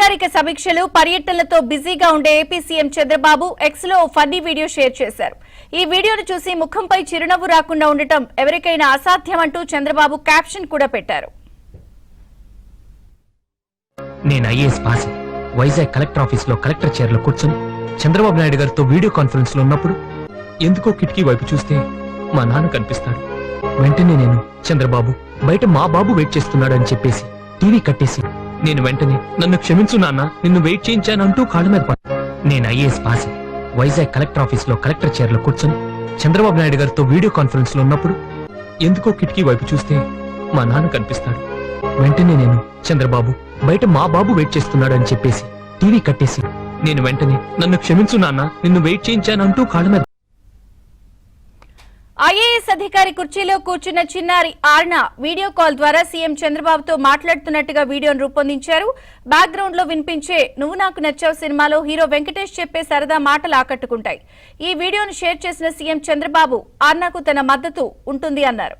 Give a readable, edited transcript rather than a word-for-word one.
అధికారిక సమీక్షలు పర్యటనలతో బిజీగా ఉండే ఏపీ సీఎం చంద్రబాబు ఎక్స్ లో ఫన్నీ వీడియో షేర్ చేశారు. ఈ వీడియోను చూసి ముఖంపై చిరునవ్వు రాకుండా ఉండటం ఎవరికైనా అసాధ్యం అంటూ చంద్రబాబు క్యాప్షన్ కూడా పెట్టారు. నేను IAS pass Vizag collector office లో కలెక్టర్ చైర్ లో కూర్చొని చంద్రబాబు నాయుడు గారితో వీడియో కాన్ఫరెన్స్ లో ఉన్నప్పుడు ఎందుకో కిటికీ వైపు చూస్తే మా నాన్న కనిపిస్తాడు. వెంటనే నేను చంద్రబాబు బయట మా బాబు వెయిట్ చేస్తున్నాడు అని చెప్పేసి టీవీ కట్టేసి నేను వెంటనే నన్ను క్షమించు నాన్న నిన్ను వెయిట్ చేయించానంటూ కాళ్ళ మీద పడ్డా. నేను IAS pass Vizag collector office లో కలెక్టర్ చైర్ లో కూర్చొని చంద్రబాబు నాయుడు గారితో వీడియో కాన్ఫరెన్స్ లో ఉన్నప్పుడు ఎందుకో కిటికీ వైపు చూస్తే మా నాన్న కనిపిస్తాడు. వెంటనే నేను చంద్రబాబు బయట మా బాబు వెయిట్ చేస్తున్నాడు అని చెప్పేసి టీవీ కట్టేసి నేను వెంటనే నన్ను క్షమించు నాన్న నిన్ను వెయిట్ చేయించానంటూ కాళ్ళ మీద. ఐఏఎస్ అధికారి కుర్చీలో కూర్చున్న చిన్నారి ఆర్నా వీడియో కాల్ ద్వారా సీఎం చంద్రబాబుతో మాట్లాడుతున్నట్టుగా వీడియోను రూపొందించారు. బ్యాక్గ్రౌండ్ లో వినిపించే నువ్వు నాకు నచ్చావు సినిమాలో హీరో వెంకటేష్ చెప్పే సరదా మాటలు ఆకట్టుకుంటాయి. ఈ వీడియోను షేర్ చేసిన సీఎం చంద్రబాబు ఆర్నాకు తన మద్దతు ఉంటుంది అన్నారు.